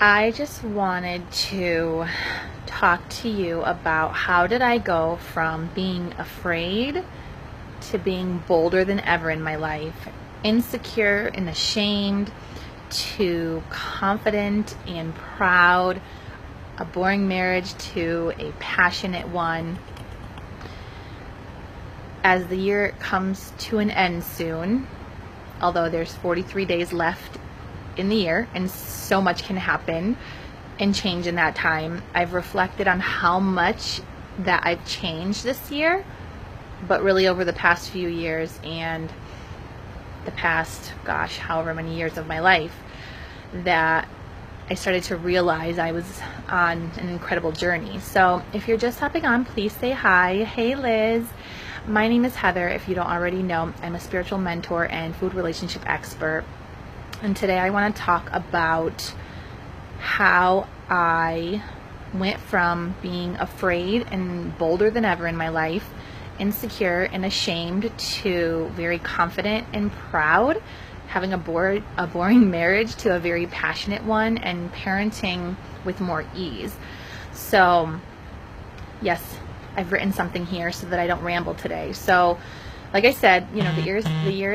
I just wanted to talk to you about how did I go from being afraid to being bolder than ever in my life, insecure and ashamed to confident and proud, a boring marriage to a passionate one. As the year comes to an end soon, although there's 43 days left in the year and so much can happen and change in that time, I've reflected on how much that I've changed this year, but really over the past few years and the past, however many years of my life, that I started to realize I was on an incredible journey. So if you're just hopping on, please say hi. Hey Liz. My name is Heather. If you don't already know, I'm a spiritual mentor and food relationship expert. And today I want to talk about how I went from being afraid and bolder than ever in my life, insecure and ashamed, to very confident and proud, having a boring marriage to a very passionate one, and parenting with more ease. So yes, I've written something here so that I don't ramble today. So like I said, the year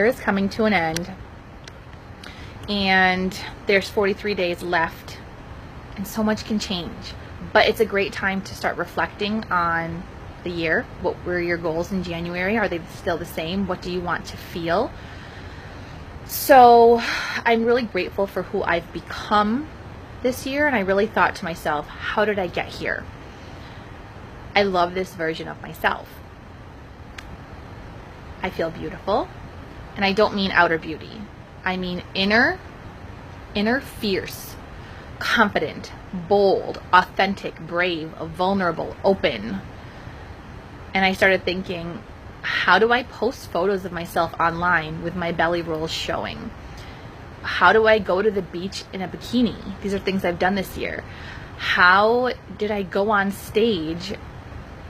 is coming to an end, and there's 43 days left, and so much can change. But it's a great time to start reflecting on the year. What were your goals in January? Are they still the same? What do you want to feel? So I'm really grateful for who I've become this year, and I really thought to myself, how did I get here? I love this version of myself. I feel beautiful, and I don't mean outer beauty. I mean inner fierce, confident, bold, authentic, brave, vulnerable, open. And I started thinking, how do I post photos of myself online with my belly rolls showing? How do I go to the beach in a bikini? These are things I've done this year. How did I go on stage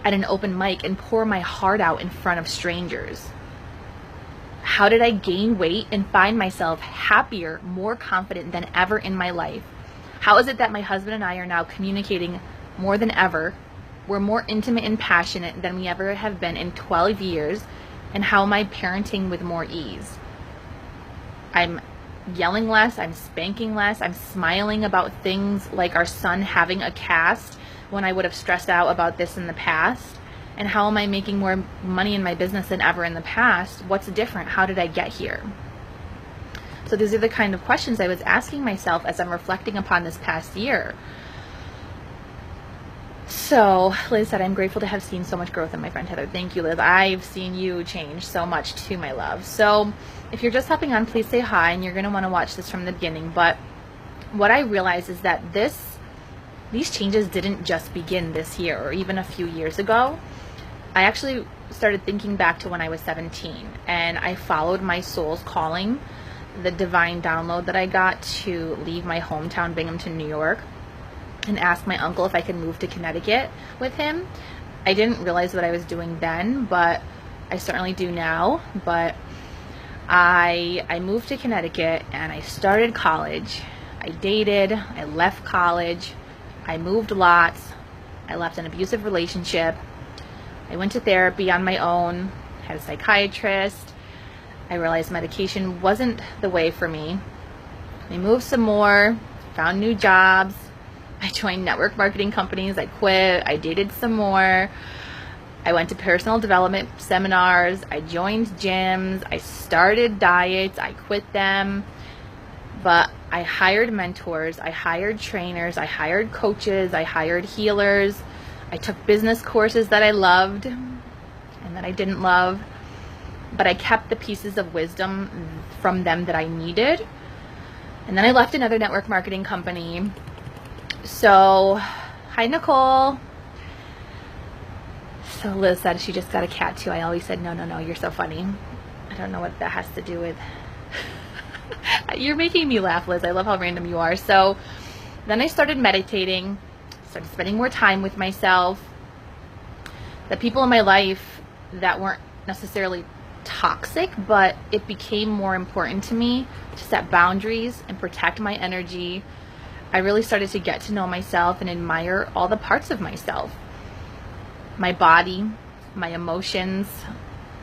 at an open mic and pour my heart out in front of strangers? How did I gain weight and find myself happier, more confident than ever in my life? How is it that my husband and I are now communicating more than ever? We're more intimate and passionate than we ever have been in 12 years. And how am I parenting with more ease? I'm yelling less, I'm spanking less, I'm smiling about things like our son having a cast when I would have stressed out about this in the past. And how am I making more money in my business than ever in the past? What's different? How did I get here? So these are the kind of questions I was asking myself as I'm reflecting upon this past year. So Liz said, I'm grateful to have seen so much growth in my friend Heather. Thank you, Liz. I've seen you change so much too, my love. So if you're just hopping on, please say hi, and you're going to want to watch this from the beginning. But what I realized is that these changes didn't just begin this year or even a few years ago. I actually started thinking back to when I was 17, and I followed my soul's calling, the divine download that I got to leave my hometown, Binghamton, New York, and ask my uncle if I could move to Connecticut with him. I didn't realize what I was doing then, but I certainly do now. But I moved to Connecticut and I started college. I dated, I left college, I moved lots, I left an abusive relationship, I went to therapy on my own, had a psychiatrist. I realized medication wasn't the way for me. I moved some more, found new jobs. I joined network marketing companies. I quit. I dated some more. I went to personal development seminars. I joined gyms. I started diets. I quit them. But I hired mentors. I hired trainers. I hired coaches. I hired healers. I took business courses that I loved and that I didn't love. But I kept the pieces of wisdom from them that I needed. And then I left another network marketing company. So, hi Nicole. So Liz said she just got a cat too. I always said, no, you're so funny. I don't know what that has to do with... You're making me laugh, Liz. I love how random you are. So then I started meditating, started spending more time with myself. The people in my life that weren't necessarily toxic, but it became more important to me to set boundaries and protect my energy. I really started to get to know myself and admire all the parts of myself. My body, my emotions,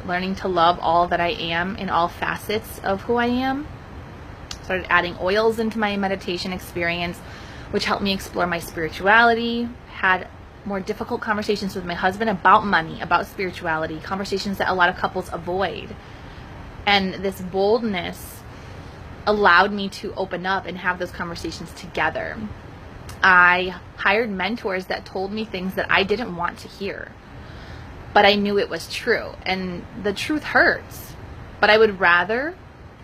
learning to love all that I am in all facets of who I am. Started adding oils into my meditation experience, which helped me explore my spirituality. Had more difficult conversations with my husband about money, about spirituality, conversations that a lot of couples avoid. And this boldness allowed me to open up and have those conversations together. I hired mentors that told me things that I didn't want to hear, but I knew it was true, and the truth hurts, but I would rather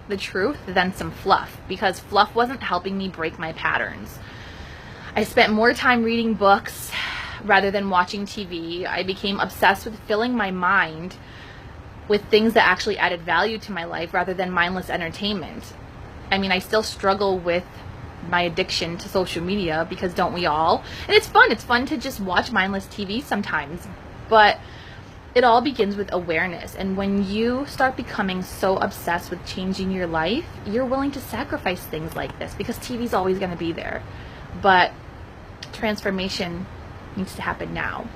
the truth than some fluff, because fluff wasn't helping me break my patterns. I spent more time reading books rather than watching TV. I became obsessed with filling my mind with things that actually added value to my life rather than mindless entertainment. I mean, I still struggle with my addiction to social media, because don't we all? And it's fun to just watch mindless TV sometimes, but it all begins with awareness. And when you start becoming so obsessed with changing your life, you're willing to sacrifice things like this, because TV's always going to be there. But transformation needs to happen now.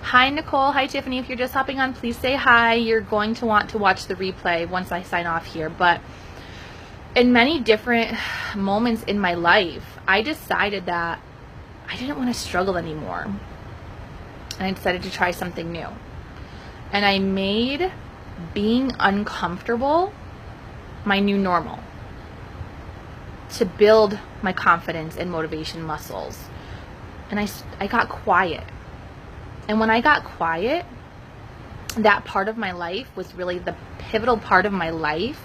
Hi, Nicole. Hi, Tiffany. If you're just hopping on, please say hi. You're going to want to watch the replay once I sign off here. But in many different moments in my life, I decided that I didn't want to struggle anymore. And I decided to try something new. And I made being uncomfortable my new normal, to build my confidence and motivation muscles. And I got quiet. And when I got quiet, that part of my life was really the pivotal part of my life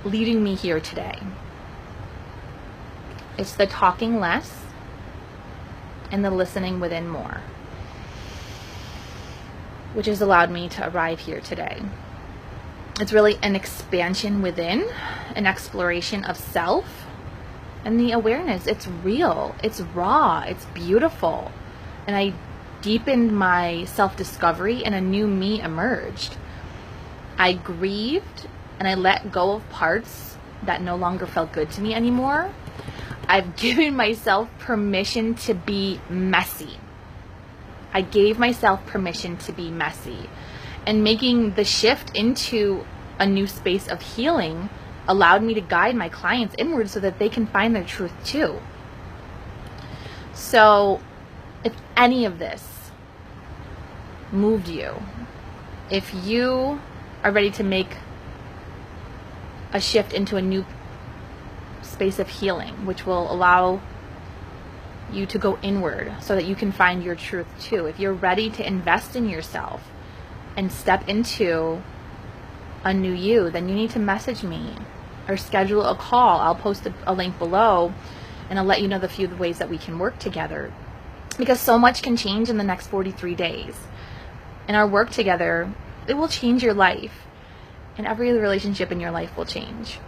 leading me here today. It's the talking less and the listening within more, which has allowed me to arrive here today. It's really an expansion within, an exploration of self, and the awareness. It's real, it's raw, it's beautiful. And I deepened my self-discovery, and a new me emerged. I grieved and I let go of parts that no longer felt good to me anymore. I've given myself permission to be messy. I gave myself permission to be messy. And making the shift into a new space of healing allowed me to guide my clients inward so that they can find their truth too. So if any of this moved you, if you are ready to make a shift into a new space of healing, which will allow you to go inward so that you can find your truth too, if you're ready to invest in yourself and step into a new you, then you need to message me or schedule a call. I'll post a link below, and I'll let you know the few ways that we can work together, because so much can change in the next 43 days. And our work together, it will change your life, and every relationship in your life will change.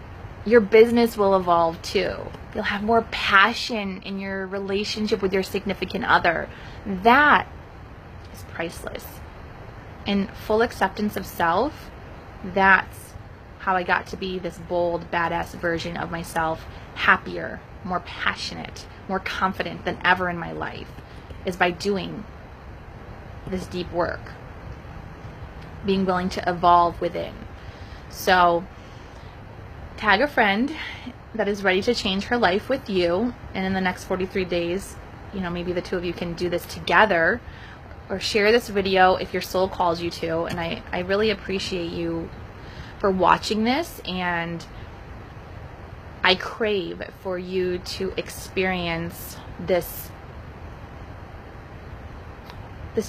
Your business will evolve too. You'll have more passion in your relationship with your significant other. That is priceless. And full acceptance of self, that's how I got to be this bold, badass version of myself, happier, more passionate, more confident than ever in my life, is by doing this deep work, being willing to evolve within. So tag a friend that is ready to change her life with you, and in the next 43 days, maybe the two of you can do this together, or share this video if your soul calls you to. And I really appreciate you for watching this, and I crave for you to experience this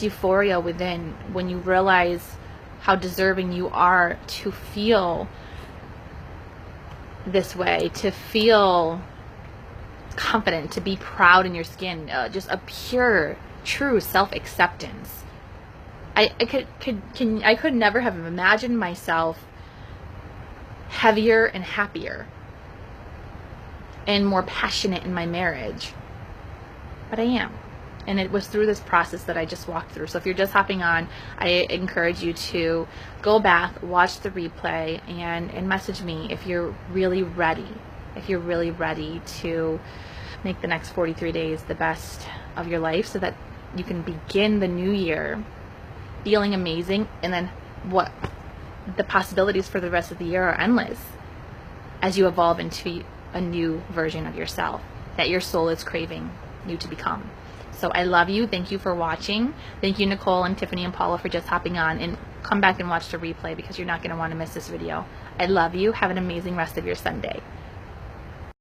euphoria within, when you realize how deserving you are to feel this way, to feel confident, to be proud in your skin, just a pure, true self-acceptance. I could never have imagined myself heavier and happier and more passionate in my marriage, but I am. And it was through this process that I just walked through. So if you're just hopping on, I encourage you to go back, watch the replay, and message me if you're really ready. If you're really ready to make the next 43 days the best of your life, so that you can begin the new year feeling amazing, and then what the possibilities for the rest of the year are endless as you evolve into a new version of yourself that your soul is craving you to become. So I love you. Thank you for watching. Thank you, Nicole and Tiffany and Paula, for just hopping on, and come back and watch the replay because you're not going to want to miss this video. I love you. Have an amazing rest of your Sunday.